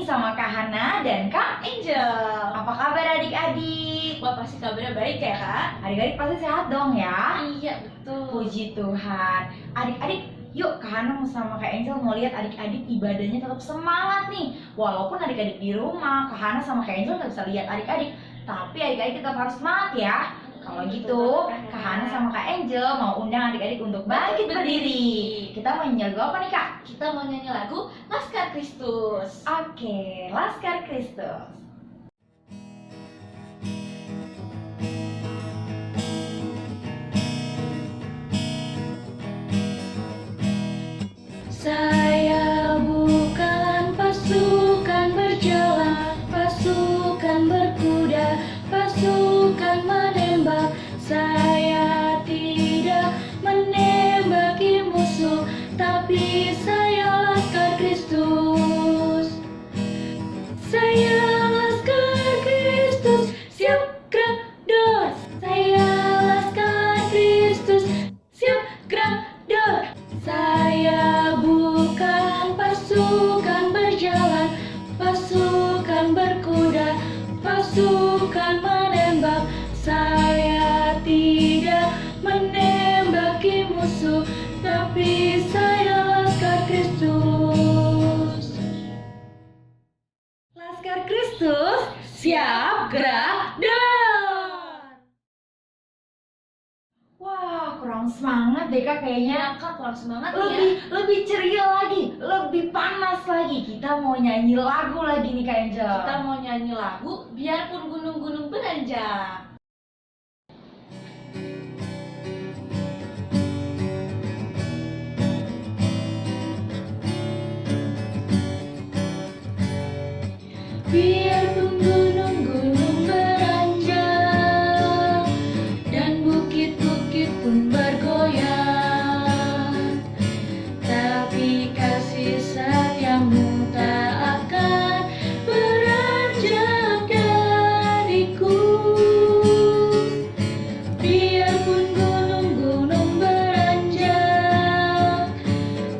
nih sama Kak Hana dan Kak Angel. Apa kabar adik-adik? Wah, pasti kabarnya baik ya, Kak? Adik-adik pasti sehat dong ya? Iya, betul. Puji Tuhan. Adik-adik, yuk Kak Hana sama Kak Angel mau lihat adik-adik ibadahnya tetap semangat nih. Walaupun adik-adik di rumah, Kak Hana sama Kak Angel nggak bisa lihat adik-adik, tapi adik-adik tetap harus semangat ya. Kalau gitu, Kak Hana sama Kak Angel mau undang adik-adik untuk bangkit berdiri. Kita mau nyanyi lagu apa nih Kak? Kita mau nyanyi lagu Laskar Kristus. Oke, Laskar Kristus. Saya bukan pasukan berjalan, pasukan berkuda, pasukan menembak. Saya tidak menembaki musuh, tapi saya Laskar Kristus. Saya Laskar Kristus, siap gerak dor. Saya Laskar Kristus, siap gerak dor. Saya bukan pasukan berjalan, pasukan berkuda, pasukan menembak. Saya tidak menembaki musuh, tapi saya Laskar Kristus. Laskar Kristus, siap gerak dor. Wah, kurang semangat deh Kak kayaknya. Ya, Kak, kurang semangat nih ya. Lebih ceria lagi, lebih panas lagi. Kita mau nyanyi lagu lagi nih Kak Angel. Kita mau nyanyi lagu Biarpun Gunung-Gunung Beranjak. Biarpun gunung-gunung beranjak dan bukit-bukit pun bergoyang, tapi kasih setiamu tak akan beranjak dariku. Biarpun gunung-gunung beranjak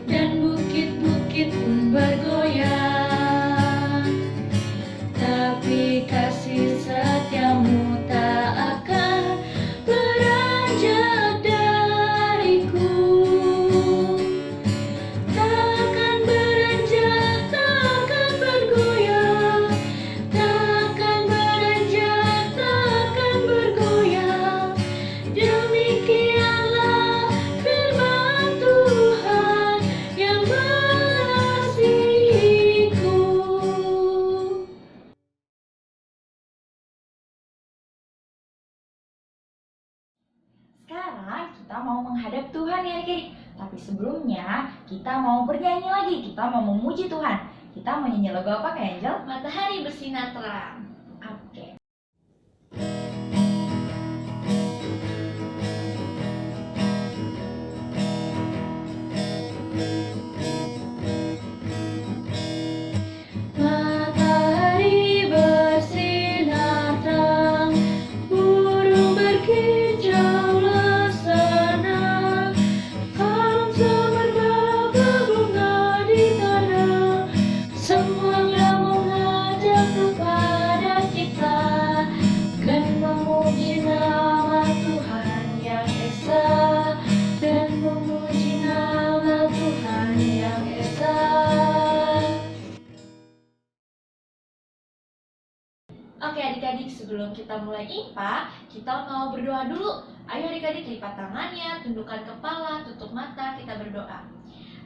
dan bukit-bukit pun bergoyang, tapi kasih setiamu tak akan beranjak dariku. Takkan beranjak, takkan bergoyang, takkan beranjak, takkan bergoyang. Demikianlah firman Tuhan yang mengasihiku. Sekarang kita mau menghadap Tuhan ya adik-adik. Tapi sebelumnya kita mau bernyanyi lagi. Kita mau memuji Tuhan. Kita mau nyanyi lagu apa Kak Angel? Matahari bersinar terang. Oke. Matahari bersinar terang, burung berkicaulah senang, alam semerbak berbunga di tanah, semuanya mengajak kepada kita dan memuji nama Tuhan yang esa, dan memuji nama Tuhan yang esa. Oke adik-adik, sebelum kita mulai IPA, kita mau berdoa dulu. Ayo adik-adik, lipat tangannya, tundukkan kepala, tutup mata, kita berdoa.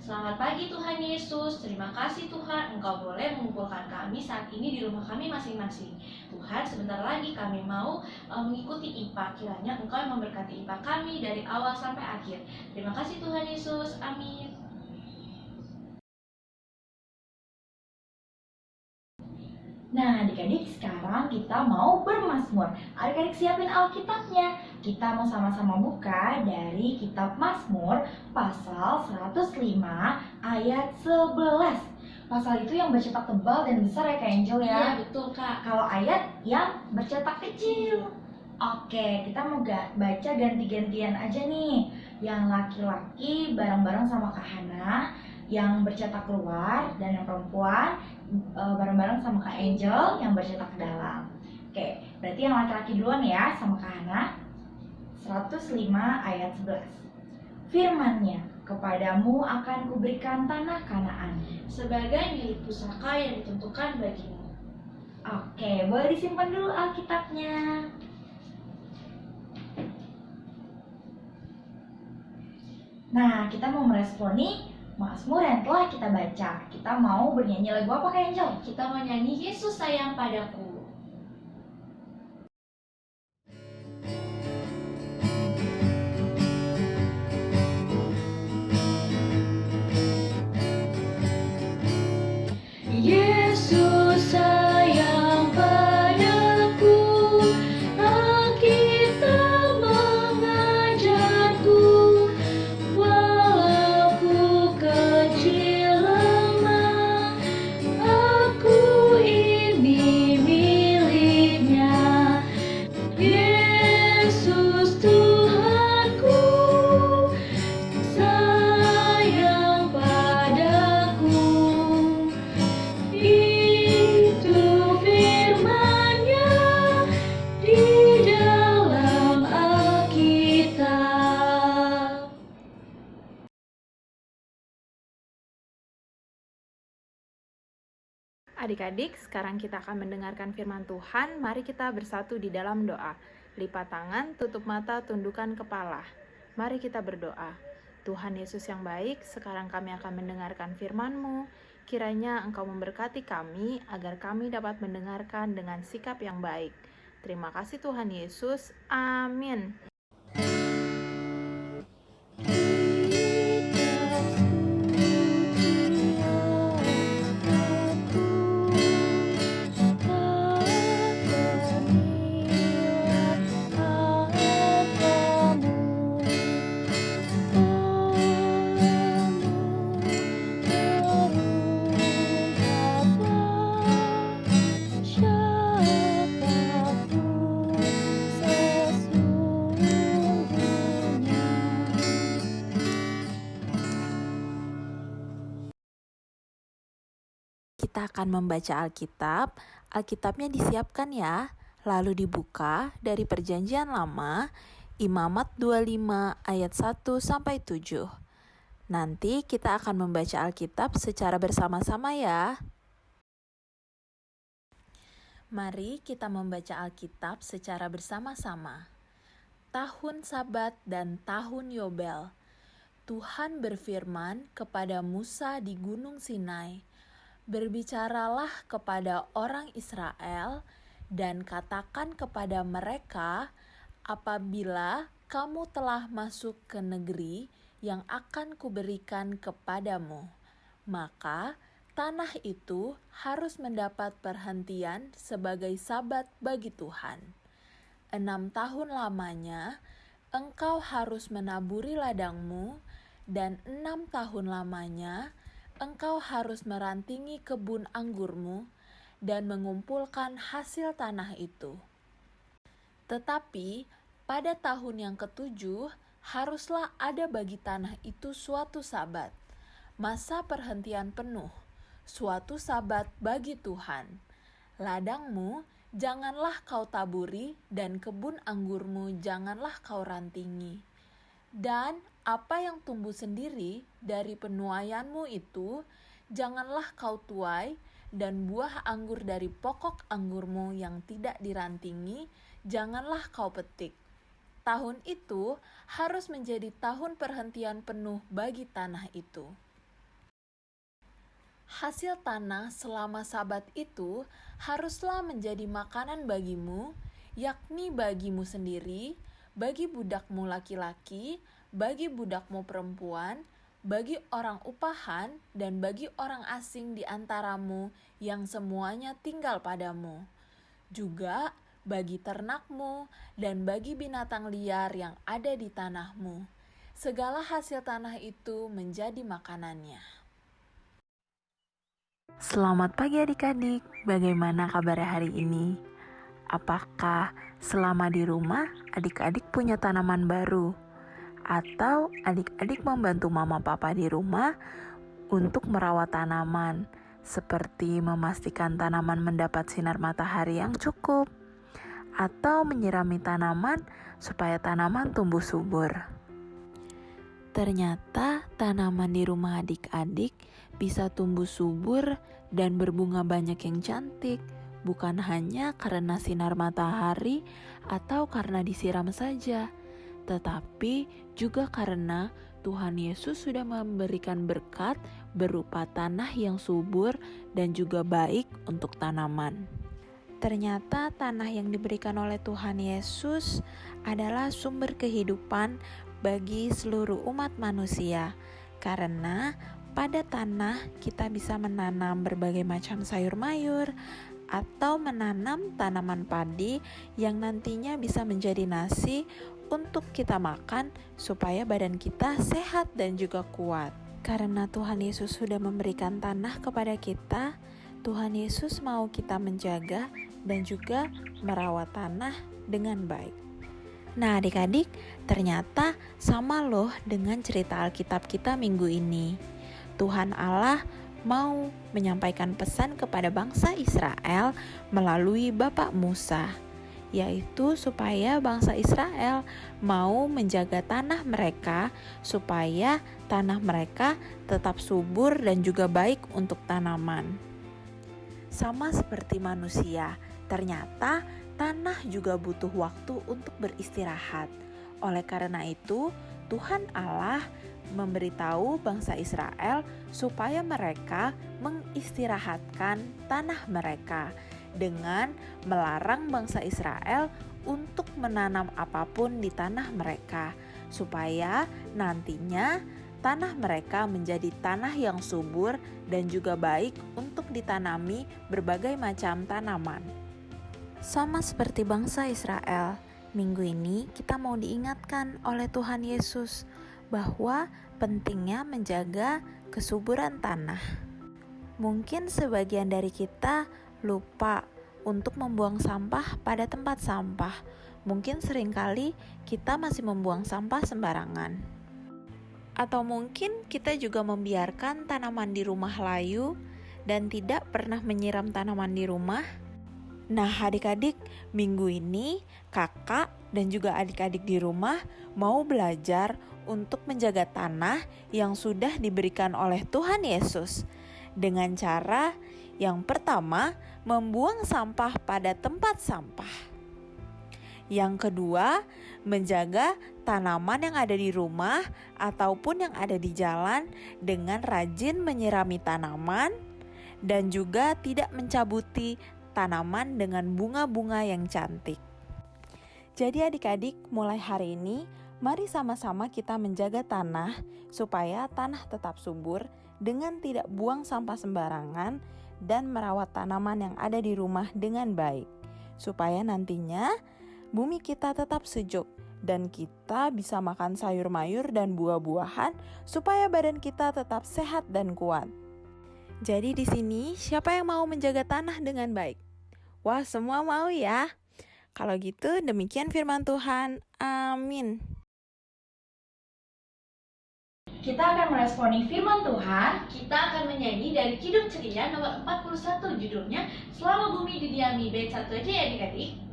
Selamat pagi Tuhan Yesus, terima kasih Tuhan Engkau boleh mengumpulkan kami saat ini di rumah kami masing-masing. Tuhan, sebentar lagi kami mau mengikuti IPA, kiranya Engkau yang memberkati IPA kami dari awal sampai akhir. Terima kasih Tuhan Yesus, amin. Nah adik-adik, sekarang kita mau bermazmur. Adik-adik siapin Alkitabnya. Kita mau sama-sama buka dari kitab Mazmur pasal 105 ayat 11. Pasal itu yang bercetak tebal dan besar ya Kak Angel ya. Iya betul Kak. Kalau ayat yang bercetak kecil. Oke, kita mau baca ganti-gantian aja nih. Yang laki-laki bareng-bareng sama Kak Hana, yang bercetak keluar, dan yang perempuan bareng-bareng sama Kak Angel yang bercetak ke dalam. Oke, berarti yang laki-laki duluan ya sama Kak Hana. 105 ayat 11. Firman-Nya, kepadamu akan kuberikan tanah Kanaan sebagai milik pusaka yang ditentukan bagimu. Oke, boleh disimpan dulu Alkitabnya. Nah, kita mau meresponi Mazmur yang telah kita baca. Kita mau bernyanyi lagu apa Kak Angel? Kita mau nyanyi Yesus sayang padaku. Yesus sayang padaku, Alkitab mengajarku, walau ku kecil lemah, aku ini miliknya. Yesus Tuhanku, sayang padaku. Itu firman-Nya di dalam Alkitab. Adik-adik, sekarang kita akan mendengarkan firman Tuhan. Mari kita bersatu di dalam doa. Lipat tangan, tutup mata, tundukkan kepala. Mari kita berdoa. Tuhan Yesus yang baik, sekarang kami akan mendengarkan firman-Mu. Kiranya Engkau memberkati kami, agar kami dapat mendengarkan dengan sikap yang baik. Terima kasih Tuhan Yesus. Amin. Kita akan membaca Alkitab. Alkitabnya disiapkan ya. Lalu dibuka dari Perjanjian Lama, Imamat 25 ayat 1 sampai 7. Nanti kita akan membaca Alkitab secara bersama-sama ya. Mari kita membaca Alkitab secara bersama-sama. Tahun Sabat dan Tahun Yobel. Tuhan berfirman kepada Musa di Gunung Sinai, "Berbicaralah kepada orang Israel dan katakan kepada mereka, apabila kamu telah masuk ke negeri yang akan kuberikan kepadamu, maka tanah itu harus mendapat perhentian sebagai sabat bagi Tuhan. 6 tahun lamanya engkau harus menaburi ladangmu, dan 6 tahun lamanya engkau harus merantingi kebun anggurmu dan mengumpulkan hasil tanah itu. Tetapi pada tahun yang ke-7 haruslah ada bagi tanah itu suatu sabat, masa perhentian penuh, suatu sabat bagi Tuhan. Ladangmu janganlah kau taburi dan kebun anggurmu janganlah kau rantingi. Dan apa yang tumbuh sendiri dari penuaianmu itu janganlah kau tuai, dan buah anggur dari pokok anggurmu yang tidak dirantingi janganlah kau petik. Tahun itu harus menjadi tahun perhentian penuh bagi tanah itu. Hasil tanah selama sabat itu haruslah menjadi makanan bagimu, yakni bagimu sendiri, bagi budakmu laki-laki, bagi budakmu perempuan, bagi orang upahan, dan bagi orang asing di antaramu yang semuanya tinggal padamu. Juga bagi ternakmu dan bagi binatang liar yang ada di tanahmu. Segala hasil tanah itu menjadi makanannya." Selamat pagi adik-adik, bagaimana kabar hari ini? Apakah selama di rumah adik-adik punya tanaman baru? Atau adik-adik membantu mama papa di rumah untuk merawat tanaman, seperti memastikan tanaman mendapat sinar matahari yang cukup, atau menyirami tanaman supaya tanaman tumbuh subur. Ternyata tanaman di rumah adik-adik bisa tumbuh subur dan berbunga banyak yang cantik, bukan hanya karena sinar matahari atau karena disiram saja, tetapi juga karena Tuhan Yesus sudah memberikan berkat berupa tanah yang subur dan juga baik untuk tanaman. Ternyata tanah yang diberikan oleh Tuhan Yesus adalah sumber kehidupan bagi seluruh umat manusia, karena pada tanah kita bisa menanam berbagai macam sayur mayur atau menanam tanaman padi yang nantinya bisa menjadi nasi untuk kita makan supaya badan kita sehat dan juga kuat. Karena Tuhan Yesus sudah memberikan tanah kepada kita, Tuhan Yesus mau kita menjaga dan juga merawat tanah dengan baik. Nah adik-adik, ternyata sama loh dengan cerita Alkitab kita minggu ini. Tuhan Allah mau menyampaikan pesan kepada bangsa Israel melalui Bapak Musa, yaitu supaya bangsa Israel mau menjaga tanah mereka supaya tanah mereka tetap subur dan juga baik untuk tanaman. Sama seperti manusia, ternyata tanah juga butuh waktu untuk beristirahat. Oleh karena itu, Tuhan Allah memberitahu bangsa Israel supaya mereka mengistirahatkan tanah mereka dengan melarang bangsa Israel untuk menanam apapun di tanah mereka, supaya nantinya tanah mereka menjadi tanah yang subur dan juga baik untuk ditanami berbagai macam tanaman. Sama seperti bangsa Israel, minggu ini kita mau diingatkan oleh Tuhan Yesus bahwa pentingnya menjaga kesuburan tanah. Mungkin sebagian dari kita lupa untuk membuang sampah pada tempat sampah. Mungkin seringkali kita masih membuang sampah sembarangan. Atau mungkin kita juga membiarkan tanaman di rumah layu dan tidak pernah menyiram tanaman di rumah. Nah adik-adik, minggu ini kakak dan juga adik-adik di rumah mau belajar untuk menjaga tanah yang sudah diberikan oleh Tuhan Yesus dengan cara yang pertama, membuang sampah pada tempat sampah. Yang kedua, menjaga tanaman yang ada di rumah ataupun yang ada di jalan dengan rajin menyirami tanaman dan juga tidak mencabuti tanaman dengan bunga-bunga yang cantik. Jadi adik-adik, mulai hari ini mari sama-sama kita menjaga tanah supaya tanah tetap subur dengan tidak buang sampah sembarangan dan merawat tanaman yang ada di rumah dengan baik, supaya nantinya bumi kita tetap sejuk dan kita bisa makan sayur mayur dan buah-buahan supaya badan kita tetap sehat dan kuat. Jadi di sini siapa yang mau menjaga tanah dengan baik? Wah, semua mau ya. Kalau gitu demikian firman Tuhan. Amin. Kita akan meresponi firman Tuhan. Kita akan menyanyi dari Kidung Ceria nomor 41, judulnya Selama Bumi Didiami. Bait 1 aja ya adik-adik.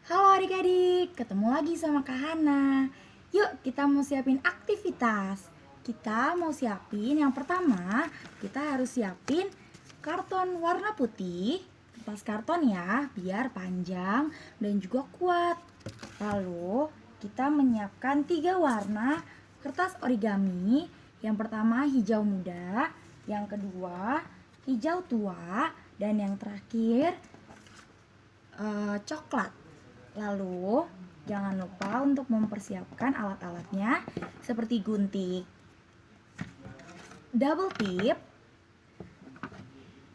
Halo adik-adik, ketemu lagi sama Kak Hana. Yuk kita mau siapin aktivitas. Kita mau siapin yang pertama, kita harus siapin karton warna putih. Kertas karton ya, biar panjang dan juga kuat. Lalu kita menyiapkan 3 warna kertas origami. Yang pertama hijau muda, yang kedua hijau tua, dan yang terakhir coklat. Lalu jangan lupa untuk mempersiapkan alat-alatnya seperti gunting, double tip,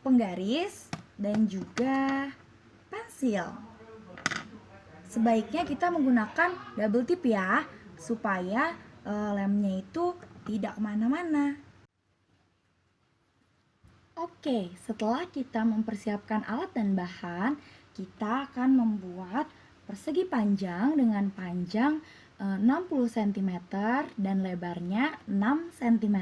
penggaris, dan juga pensil. Sebaiknya kita menggunakan double tip ya, supaya lemnya itu tidak kemana-mana. Oke, setelah kita mempersiapkan alat dan bahan, kita akan membuat persegi panjang dengan panjang 60 cm dan lebarnya 6 cm.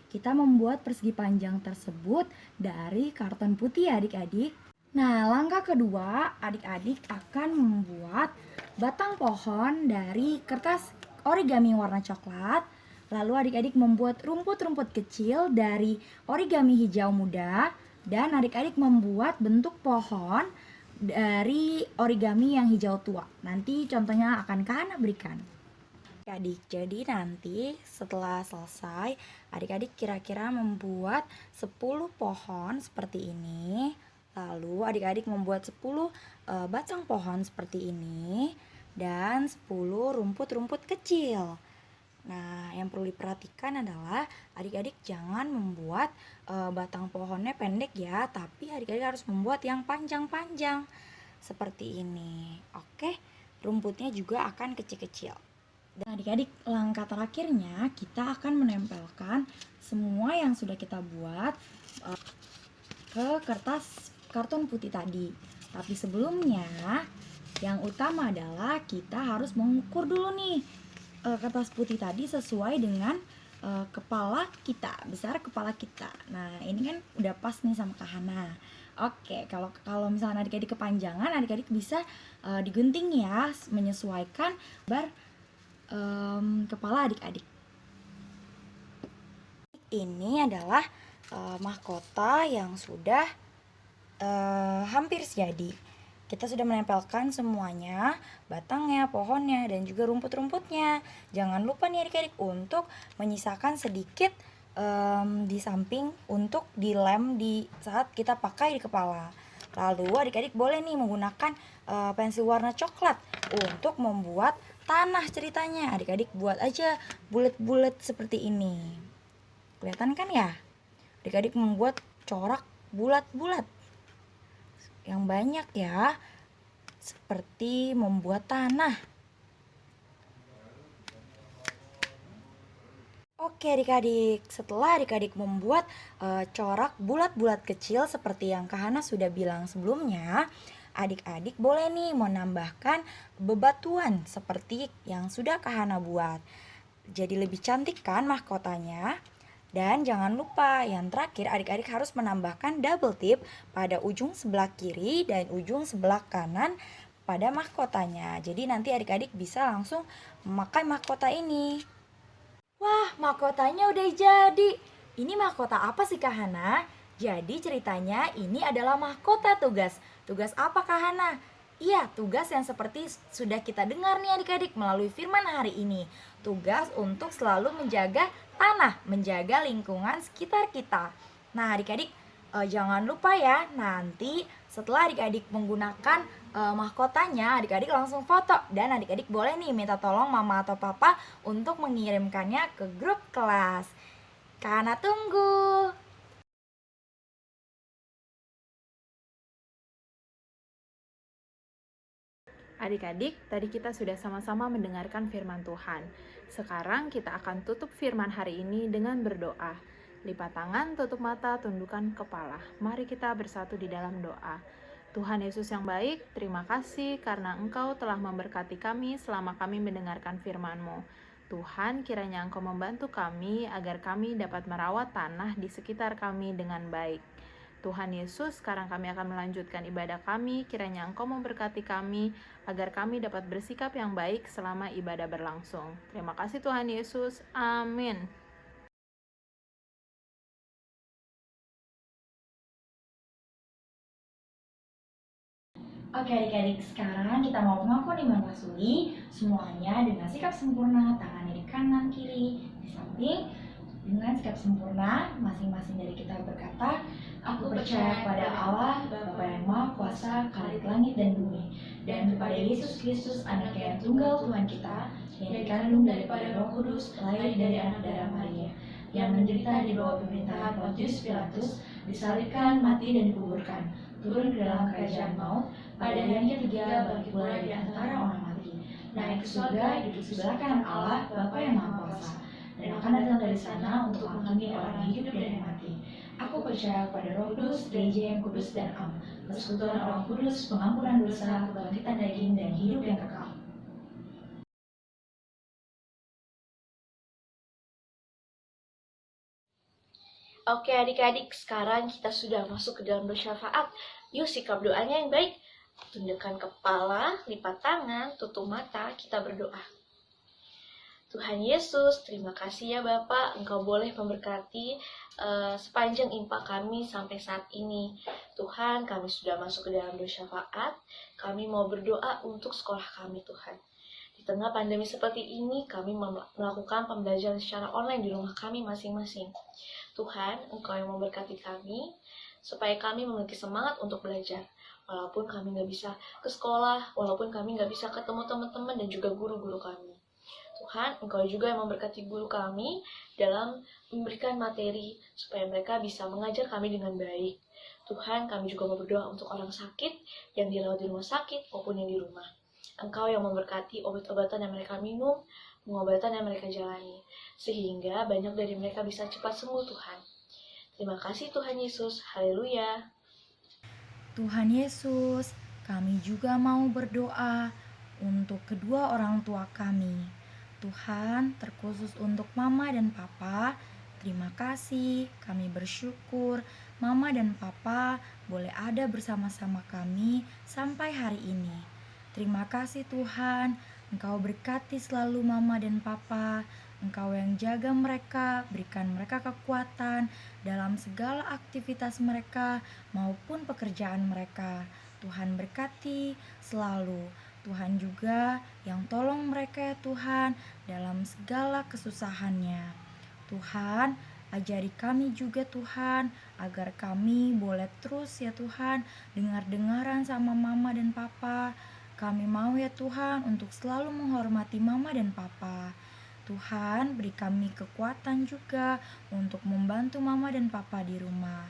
Kita membuat persegi panjang tersebut dari karton putih ya adik-adik. Nah, langkah kedua, adik-adik akan membuat batang pohon dari kertas origami warna coklat. Lalu adik-adik membuat rumput-rumput kecil dari origami hijau muda. Dan adik-adik membuat bentuk pohon dari origami yang hijau tua. Nanti contohnya akan Kak Hana berikan. Adik, jadi nanti setelah selesai, adik-adik kira-kira membuat 10 pohon seperti ini. Lalu adik-adik membuat 10 batang pohon seperti ini dan 10 rumput-rumput kecil. Nah, yang perlu diperhatikan adalah adik-adik jangan membuat batang pohonnya pendek ya, tapi adik-adik harus membuat yang panjang-panjang seperti ini. Oke, rumputnya juga akan kecil-kecil. Dan adik-adik, langkah terakhirnya kita akan menempelkan semua yang sudah kita buat ke kertas karton putih tadi. Tapi sebelumnya, yang utama adalah kita harus mengukur dulu nih kertas putih tadi sesuai dengan kepala kita, besar kepala kita. Nah, ini kan udah pas nih sama Kak Hana. Oke, kalau misalnya adik-adik kepanjangan, adik-adik bisa digunting ya, menyesuaikan kepala adik-adik. Ini adalah mahkota yang sudah hampir jadi. Kita sudah menempelkan semuanya, batangnya, pohonnya, dan juga rumput-rumputnya. Jangan lupa nih adik-adik untuk menyisakan sedikit di samping untuk dilem di saat kita pakai di kepala. Lalu adik-adik boleh nih menggunakan pensil warna coklat untuk membuat tanah ceritanya. Adik-adik buat aja bulat-bulat seperti ini. Kelihatan kan ya? Adik-adik membuat corak bulat-bulat yang banyak ya, seperti membuat tanah. Oke adik-adik, setelah adik-adik membuat corak bulat-bulat kecil seperti yang Kak Hana sudah bilang sebelumnya, adik-adik boleh nih menambahkan bebatuan seperti yang sudah Kak Hana buat. Jadi lebih cantik kan mahkotanya? Dan jangan lupa yang terakhir adik-adik harus menambahkan double tip pada ujung sebelah kiri dan ujung sebelah kanan pada mahkotanya. Jadi nanti adik-adik bisa langsung memakai mahkota ini. Wah, mahkotanya udah jadi. Ini mahkota apa sih Kak Hana? Jadi ceritanya ini adalah mahkota tugas. Tugas apa Kak Hana? Iya, tugas yang seperti sudah kita dengar nih adik-adik melalui firman hari ini. Tugas untuk selalu menjaga tanah, menjaga lingkungan sekitar kita. Nah adik-adik jangan lupa ya, nanti setelah adik-adik menggunakan mahkotanya, adik-adik langsung foto. Dan adik-adik boleh nih minta tolong mama atau papa untuk mengirimkannya ke grup kelas. Kak Hana tunggu. Adik-adik, tadi kita sudah sama-sama mendengarkan firman Tuhan. Sekarang kita akan tutup firman hari ini dengan berdoa. Lipat tangan, tutup mata, tundukkan kepala. Mari kita bersatu di dalam doa. Tuhan Yesus yang baik, terima kasih karena Engkau telah memberkati kami selama kami mendengarkan firman-Mu. Tuhan, kiranya Engkau membantu kami agar kami dapat merawat tanah di sekitar kami dengan baik. Tuhan Yesus, sekarang kami akan melanjutkan ibadah kami. Kiranya Engkau memberkati kami agar kami dapat bersikap yang baik selama ibadah berlangsung. Terima kasih Tuhan Yesus. Amin. Oke adik-adik, sekarang kita mau pengakuan iman rasuli, semuanya dengan sikap sempurna, tangannya di kanan kiri, di samping. Dengan sikap sempurna, masing-masing dari kita berkata, aku percaya kepada Allah, Bapa yang Maha Kuasa, Khalik langit dan bumi, dan kepada Yesus Kristus, Anaknya yang tunggal Tuhan kita, yang dikandung daripada Roh Kudus, lahir dari anak darah Maria, yang menderita di bawah pemerintahan Pontius Pilatus, disalibkan, mati dan dikuburkan, turun ke dalam kerajaan maut, pada hari yang ketiga bangkit pula di antara orang mati, naik ke surga, duduk sebelah kanan Allah, Bapa yang Maha Kuasa, dan akan datang dari sana untuk menghakimi orang hidup dan yang mati. Aku percaya kepada Roh Kudus, Gereja yang kudus dan am, persekutuan orang kudus, pengampunan dosa, kebangkitan daging, dan hidup yang kekal. Oke adik-adik, sekarang kita sudah masuk ke dalam bersyafaat. Yuk sikap doanya yang baik. Tundukkan kepala, lipat tangan, tutup mata, kita berdoa. Tuhan Yesus, terima kasih ya Bapak, Engkau boleh memberkati sepanjang impak kami sampai saat ini. Tuhan, kami sudah masuk ke dalam bersyafaat, kami mau berdoa untuk sekolah kami Tuhan. Di tengah pandemi seperti ini, kami melakukan pembelajaran secara online di rumah kami masing-masing. Tuhan, Engkau yang memberkati kami, supaya kami memiliki semangat untuk belajar. Walaupun kami nggak bisa ke sekolah, walaupun kami nggak bisa ketemu teman-teman dan juga guru-guru kami. Tuhan, Engkau juga yang memberkati guru kami dalam memberikan materi supaya mereka bisa mengajar kami dengan baik. Tuhan, kami juga mau berdoa untuk orang sakit yang dirawat di rumah sakit maupun yang di rumah. Engkau yang memberkati obat-obatan yang mereka minum, pengobatan yang mereka jalani, sehingga banyak dari mereka bisa cepat sembuh Tuhan. Terima kasih Tuhan Yesus, haleluya. Tuhan Yesus, kami juga mau berdoa untuk kedua orang tua kami. Tuhan, terkhusus untuk Mama dan Papa, terima kasih. Kami bersyukur Mama dan Papa boleh ada bersama-sama kami sampai hari ini. Terima kasih Tuhan, Engkau berkati selalu Mama dan Papa. Engkau yang jaga mereka, berikan mereka kekuatan dalam segala aktivitas mereka maupun pekerjaan mereka. Tuhan berkati selalu. Tuhan juga yang tolong mereka ya Tuhan dalam segala kesusahannya. Tuhan, ajari kami juga Tuhan agar kami boleh terus ya Tuhan dengar-dengaran sama Mama dan Papa. Kami mau ya Tuhan untuk selalu menghormati Mama dan Papa. Tuhan, beri kami kekuatan juga untuk membantu Mama dan Papa di rumah.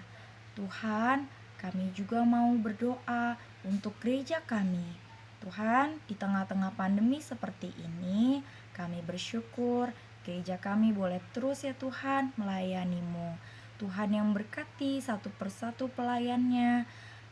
Tuhan, kami juga mau berdoa untuk gereja kami. Tuhan, di tengah-tengah pandemi seperti ini, kami bersyukur gereja kami boleh terus ya Tuhan melayani-Mu. Tuhan yang berkati satu persatu pelayannya,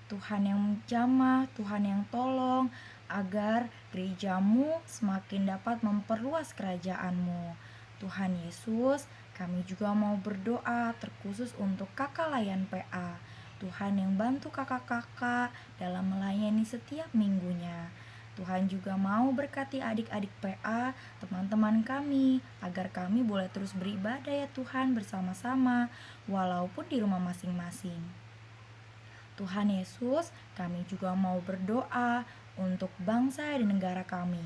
Tuhan yang jamah, Tuhan yang tolong, agar gereja-Mu semakin dapat memperluas kerajaan-Mu. Tuhan Yesus, kami juga mau berdoa terkhusus untuk kakak layan PA. Tuhan yang bantu kakak-kakak dalam melayani setiap minggunya. Tuhan juga mau berkati adik-adik PA, teman-teman kami, agar kami boleh terus beribadah ya Tuhan bersama-sama, walaupun di rumah masing-masing. Tuhan Yesus, kami juga mau berdoa untuk bangsa dan negara kami.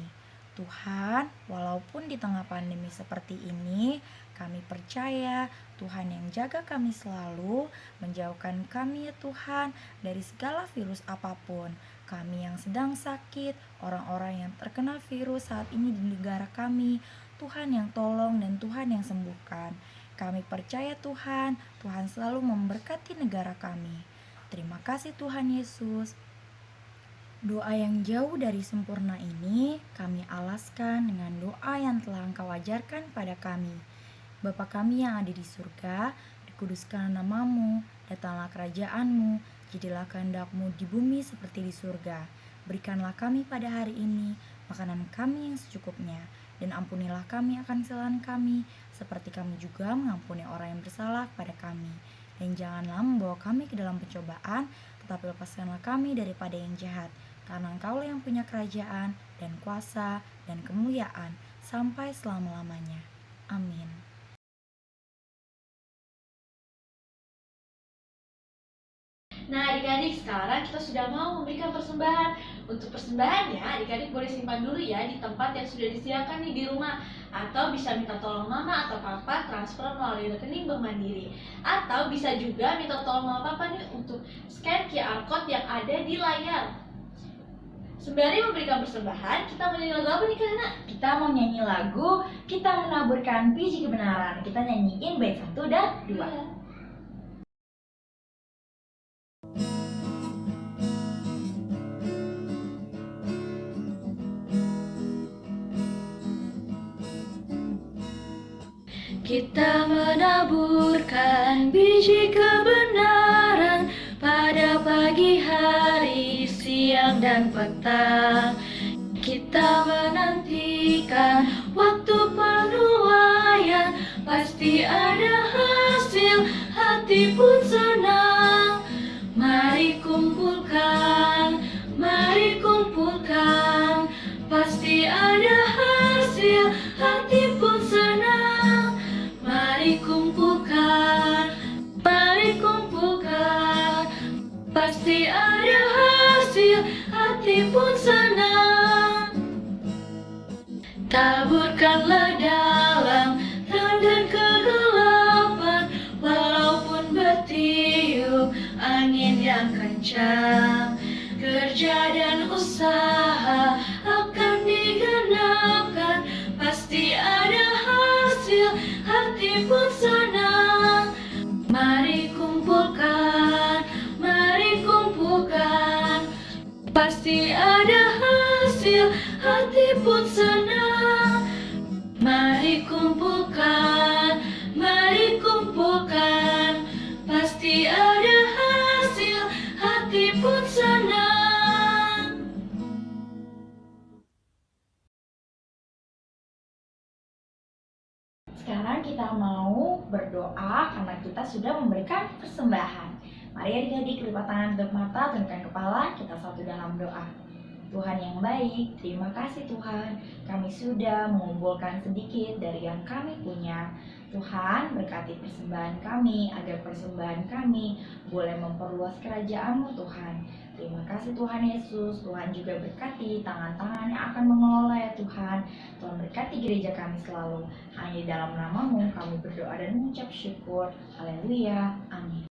Tuhan, walaupun di tengah pandemi seperti ini, kami percaya Tuhan yang jaga kami selalu, menjauhkan kami ya Tuhan dari segala virus apapun. Kami yang sedang sakit, orang-orang yang terkena virus saat ini di negara kami, Tuhan yang tolong dan Tuhan yang sembuhkan. Kami percaya Tuhan, Tuhan selalu memberkati negara kami. Terima kasih Tuhan Yesus. Doa yang jauh dari sempurna ini kami alaskan dengan doa yang telah Engkau ajarkan pada kami. Bapa kami yang ada di surga, dikuduskan nama-Mu, datanglah kerajaan-Mu, jadilah kehendak-Mu di bumi seperti di surga. Berikanlah kami pada hari ini makanan kami yang secukupnya, dan ampunilah kami akan kesalahan kami, seperti kami juga mengampuni orang yang bersalah pada kami. Dan janganlah membawa kami ke dalam pencobaan, tetapi lepaskanlah kami daripada yang jahat. Karena Engkaulah yang punya kerajaan dan kuasa dan kemuliaan sampai selama-lamanya. Amin. Nah, adik-adik, sekarang kita sudah mau memberikan persembahan. Untuk persembahannya, adik-adik boleh simpan dulu ya di tempat yang sudah disediakan nih di rumah. Atau bisa minta tolong mama atau papa transfer melalui rekening Bank Mandiri. Atau bisa juga minta tolong mama papa nih untuk scan QR code yang ada di layar. Sembari memberikan persembahan, kita menyanyi lagu apa nih Karina? Kita mau nyanyi lagu Kita Menaburkan Biji Kebenaran. Kita nyanyiin bait 1 dan 2. Kita menaburkan biji kebenaran pada pagi hari, siang dan petang. Kita menantikan waktu penuaian, pasti ada hasil, hati pun senang. Mari kumpulkan, pasti ada hasil, hati pun senang. Mari kumpulkan, pasti ada hasil, hati pun senang. Taburkanlah dalam terang dan kegelapan, walaupun bertiup angin yang kencang. Kerja dan usaha akan digenapkan, pasti ada hasil, hati pun senang. Mari kumpulkan, pasti ada hasil, hati pun senang. Mari kumpulkan, pasti ada hasil, hati pun senang. Sekarang kita mau berdoa karena kita sudah memberikan persembahan. Mari adik-adik lipat tangan, tutup mata, tundukkan kepala, kita satu dalam doa. Tuhan yang baik, terima kasih Tuhan, kami sudah mengumpulkan sedikit dari yang kami punya. Tuhan, berkati persembahan kami, agar persembahan kami boleh memperluas kerajaan-Mu Tuhan. Terima kasih Tuhan Yesus. Tuhan juga berkati tangan-tangan yang akan mengelola ya Tuhan. Tuhan berkati gereja kami selalu. Hanya di dalam nama-Mu kami berdoa dan mengucap syukur. Haleluya. Amin.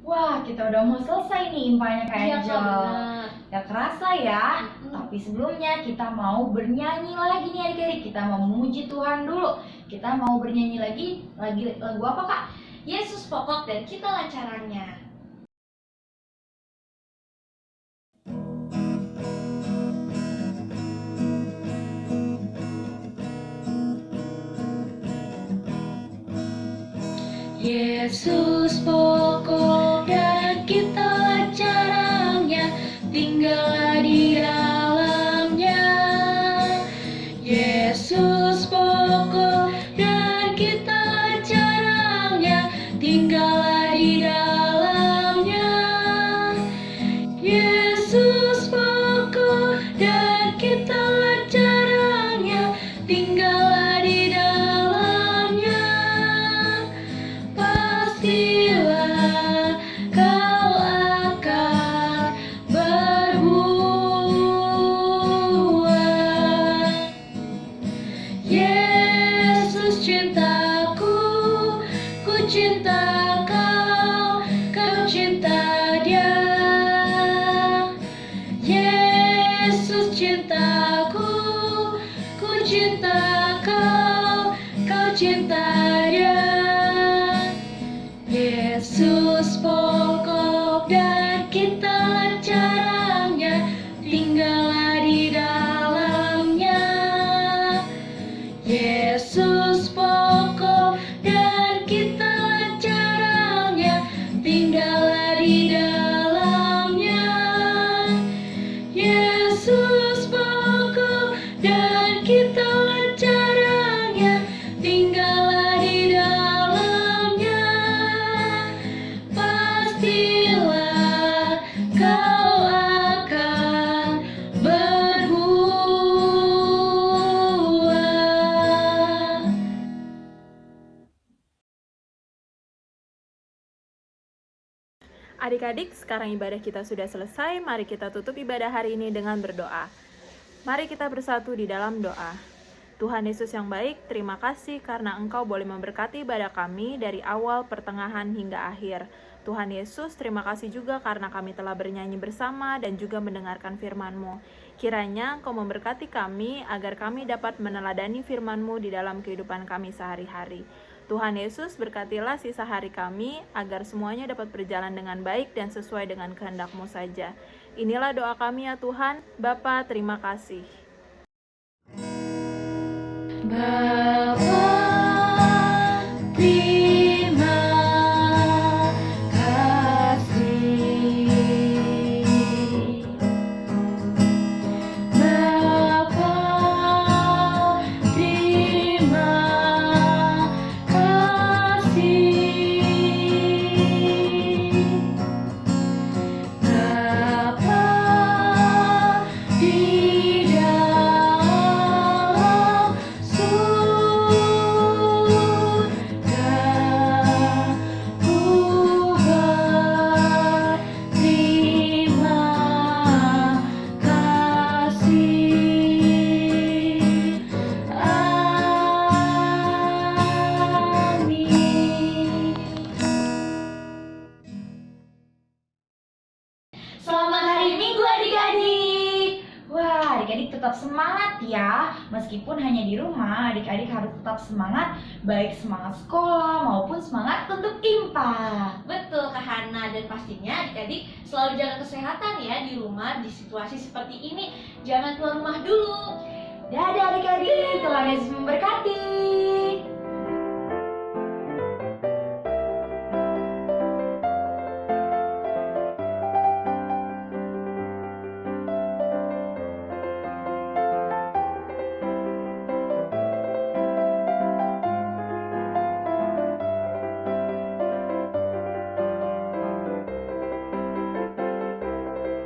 Wah, kita udah mau selesai nih impanya Kak Iya, Kak, Angel. benar. Gak kerasa ya. Tapi sebelumnya kita mau bernyanyi lagi nih adik-adik. Kita mau memuji Tuhan dulu. Kita mau bernyanyi lagi lagu apa Kak? Yesus pokok dan kita lancarannya. Yesus pokok dan kita caranya, tinggallah di dalamnya. Yesus pokok dan kita caranya, tinggallah di dalamnya. Yesus pokok dan kita caranya, tinggallah di dalamnya. Pastilah kau akan berbuah. Yesus cintaku, ku cinta kau, kau cinta Dia. Yesus cintaku, ku cinta kau, kau cinta Dia. Yesus pokok dan kita caranya, tinggallah di dalam. Adik-adik, sekarang ibadah kita sudah selesai. Mari kita tutup ibadah hari ini dengan berdoa. Mari kita bersatu di dalam doa. Tuhan Yesus yang baik, terima kasih karena Engkau boleh memberkati ibadah kami dari awal, pertengahan, hingga akhir. Tuhan Yesus, terima kasih juga karena kami telah bernyanyi bersama dan juga mendengarkan firman-Mu. Kiranya Engkau memberkati kami agar kami dapat meneladani firman-Mu di dalam kehidupan kami sehari-hari. Tuhan Yesus, berkatilah sisa hari kami agar semuanya dapat berjalan dengan baik dan sesuai dengan kehendak-Mu saja. Inilah doa kami ya Tuhan. Bapa, terima kasih. Bapa, terima kasih. Bapa, terima kasih. Bapa di dalam surga, ku berterima kasih. Amin. Selamat hari Minggu adik-adik. Wah, adik-adik tetap semangat ya. Meskipun hanya di rumah, adik-adik harus tetap semangat, baik semangat sekolah maupun semangat untuk IMPA. Betul Kak Hana, dan pastinya adik-adik selalu jaga kesehatan ya di rumah di situasi seperti ini. Jangan keluar rumah dulu. Dadah adik-adik, Tuhan Yesus memberkati.